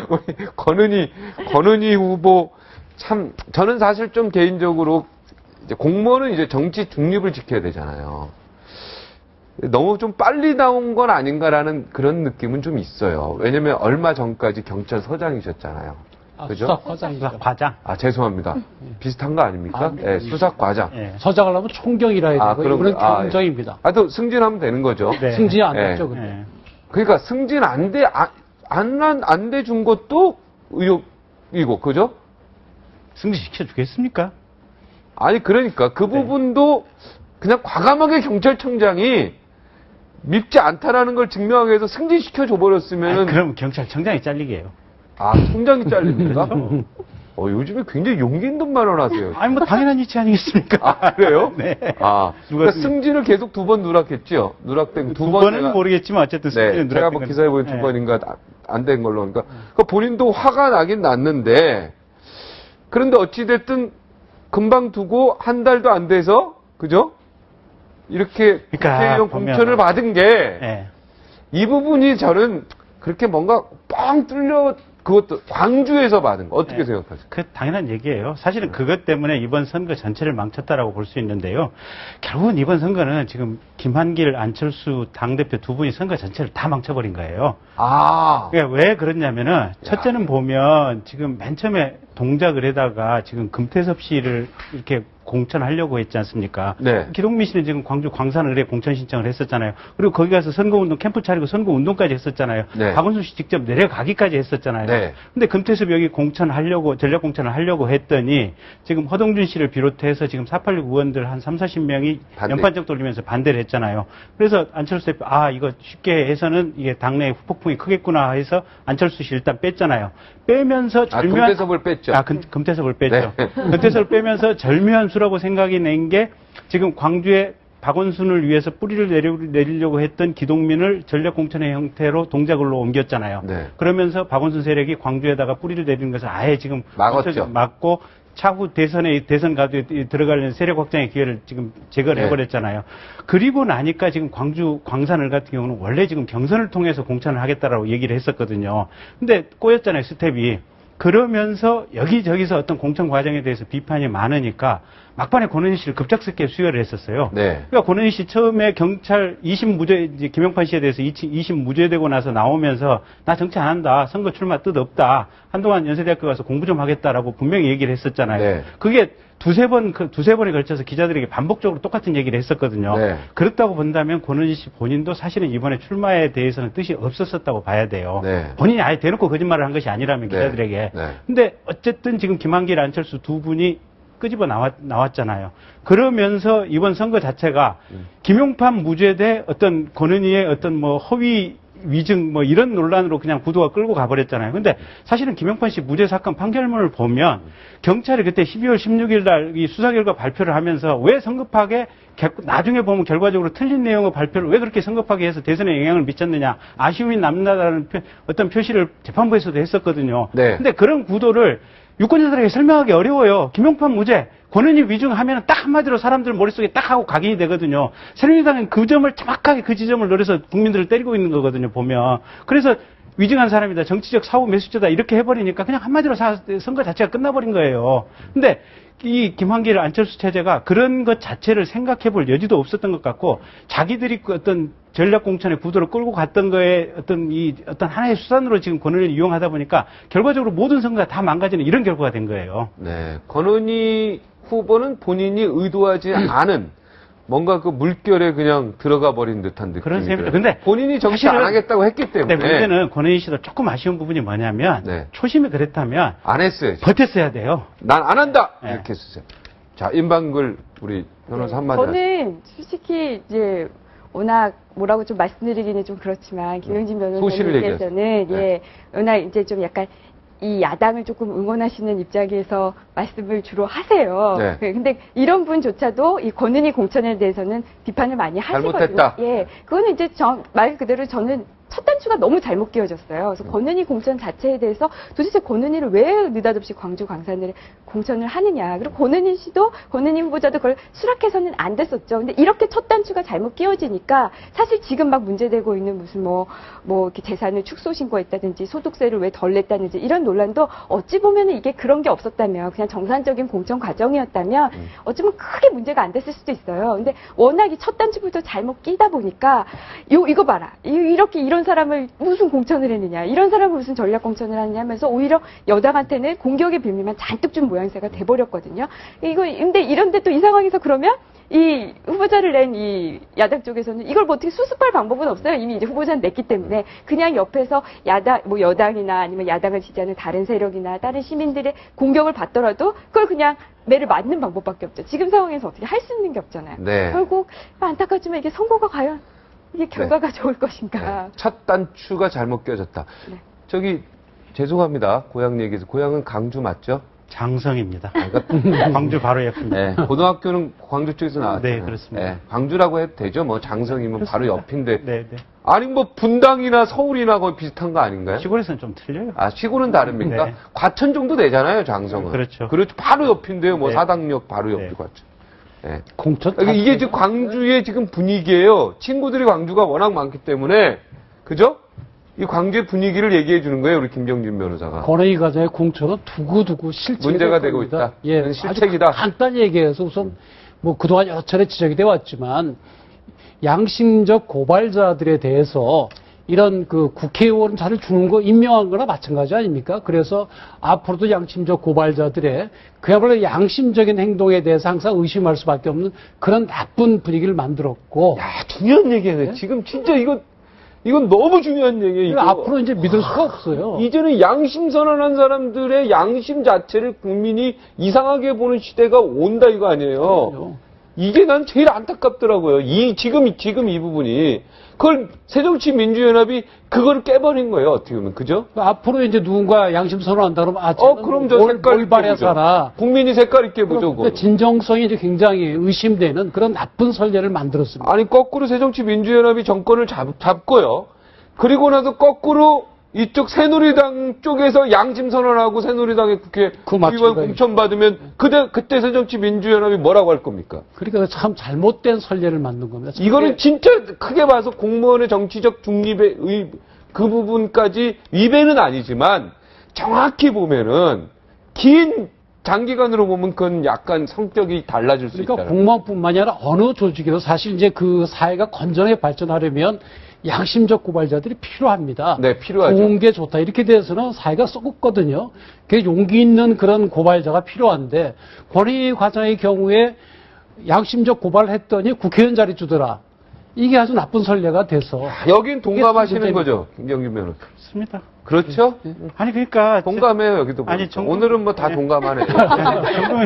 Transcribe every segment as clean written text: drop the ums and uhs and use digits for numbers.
우리 권은희 후보 참 저는 사실 좀 개인적으로 이제 공무원은 이제 정치 중립을 지켜야 되잖아요. 너무 좀 빨리 나온 건 아닌가라는 그런 느낌은 좀 있어요. 왜냐면 얼마 전까지 경찰서장이셨잖아요. 그죠? 수석과장이죠. 과장. 아, 죄송합니다. 비슷한 거 아닙니까? 네, 수석과장. 예, 서장을 하면 총경이라 해야 되고 그런 경정입니다. 또 승진하면 되는 거죠. 네. 승진이 안 됐죠, 근데. 그러니까 승진 안 돼 준 것도 의혹이고, 그죠? 승진시켜 주겠습니까? 아니, 그러니까 그 부분도 그냥 과감하게 경찰청장이 밉지 않다라는 걸 증명하기 위해서 승진시켜 줘버렸으면은. 그럼 경찰청장이 잘리게 해요. 아, 총장이 잘립니까? 요즘에 굉장히 용기 있는 말을 하세요. 아니, 뭐, 당연한 이치 아니겠습니까? 아, 그래요? 네. 아, 그러니까 승진을 계속 2번 누락했죠? 누락된 두 번은 모르겠지만, 어쨌든 승진은 누락된 제가 뭐 기사에 보면 2번인가 안 된 걸로. 그러니까 본인도 화가 나긴 났는데, 그런데 어찌됐든 금방 두고 한 달도 안 돼서, 그죠? 이렇게 국회의원 공천을 받은 게, 이 부분이 저는 그렇게 뭔가 뻥 뚫려, 그것도 광주에서 받은 거 어떻게 생각하세요? 그 당연한 얘기예요. 사실은 그것 때문에 이번 선거 전체를 망쳤다라고 볼 수 있는데요. 결국은 이번 선거는 지금 김한길, 안철수 당대표 두 분이 선거 전체를 다 망쳐버린 거예요. 그러니까 왜 그러냐면은 첫째는 보면 지금 맨 처음에 동작을 해다가 지금 금태섭 씨를 이렇게 공천하려고 했지 않습니까? 네. 기동민 씨는 지금 광주 광산을에 공천 신청을 했었잖아요. 그리고 거기 가서 선거운동 캠프 차리고 선거운동까지 했었잖아요. 네. 박원순 씨 직접 내려가기까지 했었잖아요. 네. 근데 금태섭 여기 공천하려고, 전략 공천을 하려고 했더니 지금 허동준 씨를 비롯해서 지금 486 의원들 한 30~40명이 연판적 돌리면서 반대를 했잖아요. 그래서 안철수 대표, 이거 쉽게 해서는 이게 당내 후폭풍이 크겠구나 해서 안철수 씨 일단 뺐잖아요. 빼면서 절묘한. 금태섭을 뺐죠. 금태섭을 뺐죠. 네. 금태섭을 빼면서 절묘한 수라고 생각이 낸 게 지금 광주에 박원순을 위해서 뿌리를 내리려고 했던 기동민을 전략 공천의 형태로 동작으로 옮겼잖아요. 네. 그러면서 박원순 세력이 광주에다가 뿌리를 내리는 것을 아예 지금 막았죠. 막고 차후 대선 가도에 들어가려는 세력 확장의 기회를 지금 제거를 해버렸잖아요. 그리고 나니까 지금 광주 광산을 같은 경우는 원래 지금 경선을 통해서 공천을 하겠다라고 얘기를 했었거든요. 근데 꼬였잖아요, 스텝이. 그러면서 여기저기서 어떤 공천 과정에 대해서 비판이 많으니까 막판에 권은희 씨를 급작스럽게 수혈을 했었어요. 네. 그러니까 권은희 씨 처음에 경찰 2심 무죄, 이제 김영판 씨에 대해서 2심 무죄되고 나서 나오면서 나 정치 안 한다. 선거 출마 뜻 없다. 한동안 연세대학교 가서 공부 좀 하겠다라고 분명히 얘기를 했었잖아요. 네. 그게 두세 번에 걸쳐서 기자들에게 반복적으로 똑같은 얘기를 했었거든요. 네. 그렇다고 본다면 권은희 씨 본인도 사실은 이번에 출마에 대해서는 뜻이 없었었다고 봐야 돼요. 네. 본인이 아예 대놓고 거짓말을 한 것이 아니라면 기자들에게. 네. 근데 어쨌든 지금 김한길, 안철수 두 분이 끄집어 나왔잖아요. 그러면서 이번 선거 자체가 김용판 무죄 대 어떤 권은희의 어떤 뭐 허위 위증 뭐 이런 논란으로 그냥 구도가 끌고 가버렸잖아요. 근데 사실은 김용판 씨 무죄 사건 판결문을 보면 경찰이 그때 12월 16일 날 이 수사 결과 발표를 하면서 왜 성급하게 나중에 보면 결과적으로 틀린 내용의 발표를 왜 그렇게 성급하게 해서 대선에 영향을 미쳤느냐 아쉬움이 남는다라는 어떤 표시를 재판부에서도 했었거든요. 네. 근데 그런 구도를 유권자들에게 설명하기 어려워요. 김용판 무죄, 권은희 위증하면 딱 한마디로 사람들 머릿속에 딱 하고 각인이 되거든요. 새누리당은 그 점을 정확하게 그 지점을 노려서 국민들을 때리고 있는 거거든요, 보면. 그래서 위증한 사람이다, 정치적 사후 매수자다 이렇게 해버리니까 그냥 한마디로 선거 자체가 끝나버린 거예요. 근데 이 김한길, 안철수 체제가 그런 것 자체를 생각해 볼 여지도 없었던 것 같고 자기들이 그 어떤 전략 공천의 구도를 끌고 갔던 거에 어떤 하나의 수단으로 지금 권은희를 이용하다 보니까 결과적으로 모든 선거가 다 망가지는 이런 결과가 된 거예요. 네. 권은희 후보는 본인이 의도하지 않은 뭔가 그 물결에 그냥 들어가 버린 듯한 느낌이 그런 셈입니다. 들어요. 근데 본인이 정치 안 하겠다고 했기 때문에. 네, 문제는 권은희 씨도 조금 아쉬운 부분이 뭐냐면 초심이 그랬다면 안 했어요. 버텼어야 돼요. 난 안 한다. 이렇게 했었어요. 자, 임방글 우리 변호사 한마디. 저는 솔직히 이제 워낙 뭐라고 좀 말씀드리기는 좀 그렇지만 김영진 변호사님께서는 워낙 이제 좀 약간 이 야당을 조금 응원하시는 입장에서 말씀을 주로 하세요. 근데 이런 분조차도 이 권은희 공천에 대해서는 비판을 많이 하시거든요. 잘못했다. 그거는 이제 말 그대로 저는 첫 단추가 너무 잘못 끼워졌어요. 그래서 권은희 공천 자체에 대해서 도대체 권은희를 왜 느닷없이 광주 광산을 공천을 하느냐. 그리고 권은희 후보자도 그걸 수락해서는 안 됐었죠. 근데 이렇게 첫 단추가 잘못 끼워지니까 사실 지금 막 문제되고 있는 무슨 이렇게 재산을 축소 신고했다든지 소득세를 왜 덜 냈다든지 이런 논란도 어찌 보면은 이게 그런 게 없었다면 그냥 정상적인 공천 과정이었다면 어쩌면 크게 문제가 안 됐을 수도 있어요. 근데 워낙 이 첫 단추부터 잘못 끼다 보니까 이거 봐라. 이렇게 이런 사람을 무슨 공천을 했느냐. 이런 사람을 무슨 전략 공천을 하느냐 하면서 오히려 여당한테는 공격의 빌미만 잔뜩 준 모양새가 돼버렸거든요. 근데 이런데 또 이 상황에서 그러면 이 후보자를 낸 이 야당 쪽에서는 이걸 뭐 어떻게 수습할 방법은 없어요. 이미 이제 후보자는 냈기 때문에 그냥 옆에서 여당이나 아니면 야당을 지지하는 다른 세력이나 다른 시민들의 공격을 받더라도 그걸 그냥 매를 맞는 방법밖에 없죠. 지금 상황에서 어떻게 할 수 있는 게 없잖아요. 네. 결국 안타깝지만 이게 선거가 과연 이게 결과가 네. 좋을 것인가. 네. 첫 단추가 잘못 껴졌다. 네. 저기 죄송합니다. 고향 얘기해서 고향은 강주 맞죠? 장성입니다. 광주 바로 옆입니다. 네. 고등학교는 광주 쪽에서 나왔잖아요. 네, 그렇습니다. 네. 광주라고 해도 되죠. 뭐 장성이면 바로 옆인데. 네, 네. 아니 뭐 분당이나 서울이나 거의 비슷한 거 아닌가요? 시골에서는 좀 틀려요. 아 시골은 다릅니까? 네. 과천 정도 되잖아요, 장성은. 그렇죠. 그렇죠. 바로 옆인데요. 뭐 네. 사당역 바로 옆이 네. 과천. 네. 공천 이게 지금 광주의 지금 분위기예요. 친구들이 광주가 워낙 많기 때문에 그죠? 이 광주의 분위기를 얘기해 주는 거예요, 우리 김경진 변호사가. 권은희 과장의 공천은 두고두고 실책이 문제가 될 되고 겁니다. 있다. 예, 실책이다. 아주 간단히 얘기해서 우선 뭐 그동안 여러 차례 지적이 되어 왔지만 양심적 고발자들에 대해서 이런 그 국회의원 자를 주는 거 임명한 거나 마찬가지 아닙니까? 그래서 앞으로도 양심적 고발자들의 그야말로 양심적인 행동에 대해서 항상 의심할 수밖에 없는 그런 나쁜 분위기를 만들었고. 야, 중요한 얘기네. 지금 진짜 이건 너무 중요한 얘기예요. 이거. 앞으로 이제 믿을 수가 없어요. 이제는 양심 선언한 사람들의 양심 자체를 국민이 이상하게 보는 시대가 온다 이거 아니에요. 그럼요. 이게 난 제일 안타깝더라고요. 지금 이 부분이. 그걸 새정치민주연합이 그걸 깨버린 거예요. 어떻게 보면. 그죠? 앞으로 이제 누군가 양심 선언한다 그러면 그럼 저 색깔 있게 올바래 보죠. 살아. 국민이 색깔 있게 보죠. 그거. 진정성이 이제 굉장히 의심되는 그런 나쁜 선례를 만들었습니다. 아니 거꾸로 새정치민주연합이 정권을 잡고요. 그리고 나서 거꾸로 이쪽 새누리당 쪽에서 양심 선언하고 새누리당의 국회 의원 공천 받으면 그때 새정치민주연합이 뭐라고 할 겁니까? 그러니까 참 잘못된 선례를 만든 겁니다. 이거는 진짜 크게 봐서 공무원의 정치적 중립의 그 부분까지 위배는 아니지만 정확히 보면은 긴 장기간으로 보면 그건 약간 성격이 달라질 수 있다. 그러니까 공무원뿐만이 아니라 어느 조직에도 사실 이제 그 사회가 건전하게 발전하려면 양심적 고발자들이 필요합니다. 네, 필요하죠. 좋은 게 좋다. 이렇게 돼서는 사회가 썩었거든요. 그 용기 있는 그런 고발자가 필요한데 권은희 과장의 경우에 양심적 고발을 했더니 국회의원 자리 주더라. 이게 아주 나쁜 선례가 돼서. 여긴 동감하시는 거죠, 김경진 변호사. 그렇습니다. 그렇죠? 아니 그러니까 동감해요 여기도. 아니, 오늘은 뭐 다 동감하네.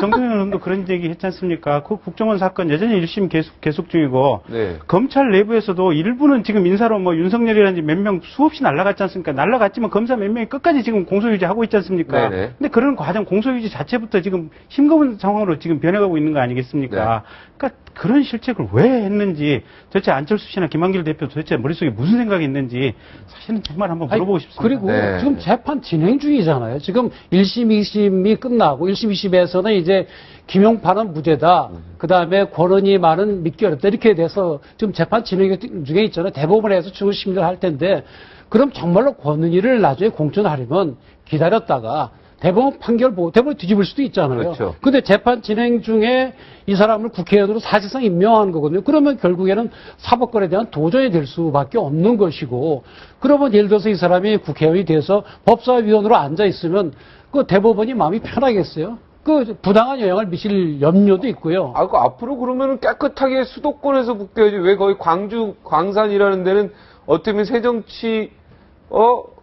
정동영 의원도 그런 얘기 했지 않습니까? 그 국정원 사건 여전히 1심 계속 중이고 네. 검찰 내부에서도 일부는 지금 인사로 뭐 윤석열이라든지 몇 명 수없이 날라갔지 않습니까? 날라갔지만 검사 몇 명이 끝까지 지금 공소유지하고 있지 않습니까? 네네. 근데 그런 과정 공소유지 자체부터 지금 싱거운 상황으로 지금 변해가고 있는 거 아니겠습니까? 그러니까 그런 실책을 왜 했는지 도대체 안철수 씨나 김한길 대표 도대체 머릿속에 무슨 생각이 있는지 사실은 정말 한번 물어보고 싶습니다. 그리고 네. 지금 재판 진행 중이잖아요. 지금 1심, 2심이 끝나고 1심, 2심에서는 이제 김용판은 무죄다. 그다음에 권은희 말은 믿기 어렵다. 이렇게 돼서 지금 재판 진행 중에 있잖아요. 대법원에서 추후 심리를 할 텐데 그럼 정말로 권은희를 나중에 공천하려면 기다렸다가 대법원 판결 보고 대법원 뒤집을 수도 있잖아요. 그렇죠. 근데 재판 진행 중에 이 사람을 국회의원으로 사실상 임명한 거거든요. 그러면 결국에는 사법권에 대한 도전이 될 수밖에 없는 것이고, 그러면 예를 들어서 이 사람이 국회의원이 돼서 법사위원으로 앉아 있으면 그 대법원이 마음이 편하겠어요? 그 부당한 영향을 미칠 염려도 있고요. 그 앞으로 그러면은 깨끗하게 수도권에서 붙여야지. 왜 거기 광산이라는 데는 어떻게 보면 새정치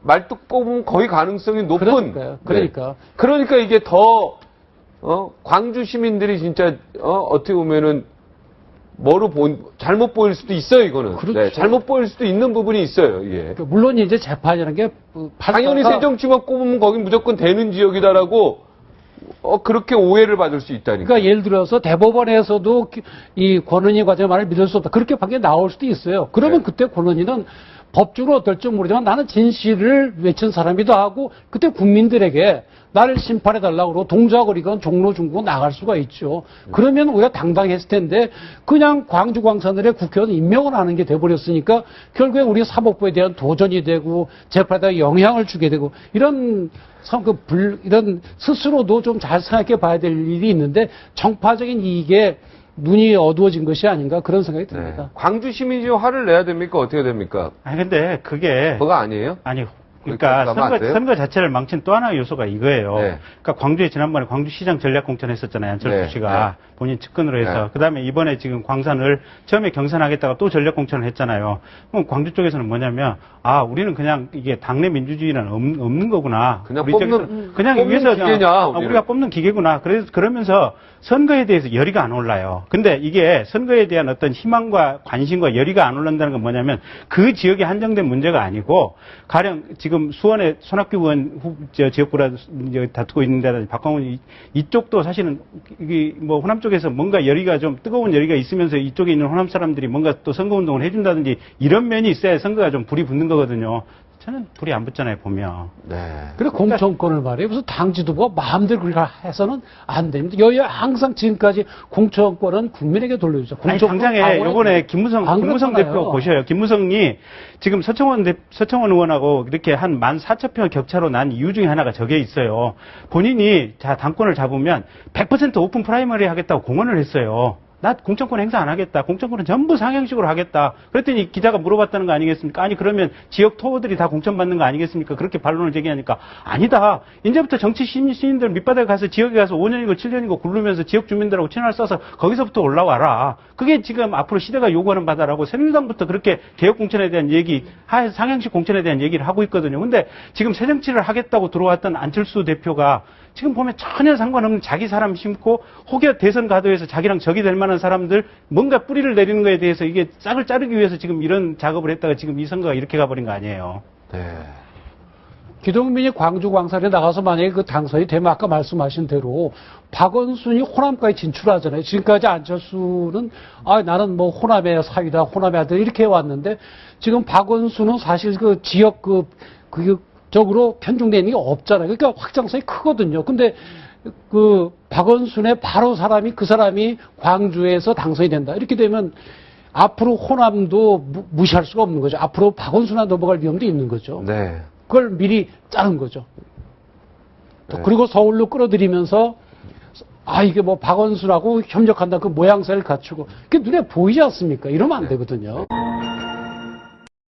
말뚝 뽑으면 거의 가능성이 높은. 그러니까요. 그러니까. 네. 그러니까 이게 더, 광주 시민들이 진짜, 어떻게 보면은, 잘못 보일 수도 있어요, 이거는. 그렇죠. 네, 잘못 보일 수도 있는 부분이 있어요, 예. 물론 이제 재판이라는 게 당연히 새정치만 꼽으면 거긴 무조건 되는 지역이다라고, 그렇게 오해를 받을 수 있다니까. 그러니까 예를 들어서 대법원에서도 이 권은희 과장의 말을 믿을 수 없다. 그렇게 밖에 나올 수도 있어요. 그러면 네. 그때 권은희는 법적으로 어떨지 모르지만 나는 진실을 외친 사람이기도 하고 그때 국민들에게 나를 심판해달라고 그러고 동작거리건 종로 중고 나갈 수가 있죠. 그러면 우리가 당당했을 텐데 그냥 광주 광산을의 국회의원 임명을 하는 게 돼버렸으니까 결국에 우리 사법부에 대한 도전이 되고 재판에 영향을 주게 되고 이런 이런 스스로도 좀 잘 생각해 봐야 될 일이 있는데 정파적인 이익에 눈이 어두워진 것이 아닌가 그런 생각이 듭니다. 네. 광주 시민이 화를 내야 됩니까? 어떻게 됩니까? 아니 근데 그게 그거 아니에요? 아니 그러니까 그러면 안 돼요? 선거 자체를 망친 또 하나의 요소가 이거예요. 네. 그러니까 광주에 지난번에 광주시장 전략공천 했었잖아요. 안철수 네. 씨가 본인 측근으로 해서. 네. 그다음에 이번에 지금 광산을 처음에 경선하겠다가 또 전략공천을 했잖아요. 그럼 광주 쪽에서는 뭐냐면 우리는 그냥 이게 당내 민주주의는 없는 거구나. 그냥 우리 뽑는 쪽에서 그냥 뽑는 위에서 기계냐, 우리가 뽑는 기계구나. 그러면서 선거에 대해서 열의가 안 올라요. 근데 이게 선거에 대한 어떤 희망과 관심과 열의가 안 올라온다는 건 뭐냐면 그 지역에 한정된 문제가 아니고 가령 지금 수원의 손학규 의원 지역구라 다투고 있는데 박광훈 이쪽도 사실은 이게 뭐 호남 쪽에서 뭔가 열의가 좀 뜨거운 열의가 있으면서 이쪽에 있는 호남 사람들이 뭔가 또 선거운동을 해준다든지 이런 면이 있어야 선거가 좀 불이 붙는 거거든요. 저는 불이 안 붙잖아요, 보면. 네. 그래 공천권을 말이에요. 무슨 당 지도부가 마음대로 그렇게 해서는 안 됩니다. 여야 항상 지금까지 공천권은 국민에게 돌려주죠. 아니, 당장에 요번에 김무성 대표 보셔요. 김무성이 지금 서청원 의원하고 이렇게 한 14,000표 격차로 난 이유 중에 하나가 저게 있어요. 본인이 당권을 잡으면 100% 오픈 프라이머리 하겠다고 공언을 했어요. 나 공천권 행사 안 하겠다. 공천권은 전부 상향식으로 하겠다. 그랬더니 기자가 물어봤다는 거 아니겠습니까? 아니 그러면 지역 토호들이 다 공천받는 거 아니겠습니까? 그렇게 반론을 제기하니까 아니다. 이제부터 정치 시민들 밑바닥에 가서 지역에 가서 5년이고 7년이고 굴르면서 지역 주민들하고 친화를 써서 거기서부터 올라와라. 그게 지금 앞으로 시대가 요구하는 바다라고 새누리당부터 그렇게 개혁 공천에 대한 얘기, 상향식 공천에 대한 얘기를 하고 있거든요. 근데 지금 새정치를 하겠다고 들어왔던 안철수 대표가 지금 보면 전혀 상관없는 자기 사람 심고 혹여 대선 가도에서 자기랑 적이 될 만한 사람들 뭔가 뿌리를 내리는 거에 대해서 이게 싹을 자르기 위해서 지금 이런 작업을 했다가 지금 이 선거가 이렇게 가버린 거 아니에요. 네. 기동민이 광주 광산에 나가서 만약에 그 당선이 되면 아까 말씀하신 대로 박원순이 호남까지 진출하잖아요. 지금까지 안철수는 나는 뭐 호남의 사위다, 호남의 아들 이렇게 해왔는데 지금 박원순은 사실 그 지역 적으로 편중되는 게 없잖아요. 그러니까 확장성이 크거든요. 근데 그 박원순의 바로 그 사람이 광주에서 당선이 된다. 이렇게 되면 앞으로 호남도 무시할 수가 없는 거죠. 앞으로 박원순한 넘어갈 위험도 있는 거죠. 네. 그걸 미리 짜는 거죠. 네. 그리고 서울로 끌어들이면서 이게 뭐 박원순하고 협력한다 그 모양새를 갖추고 그게 눈에 보이지 않습니까? 이러면 안 되거든요.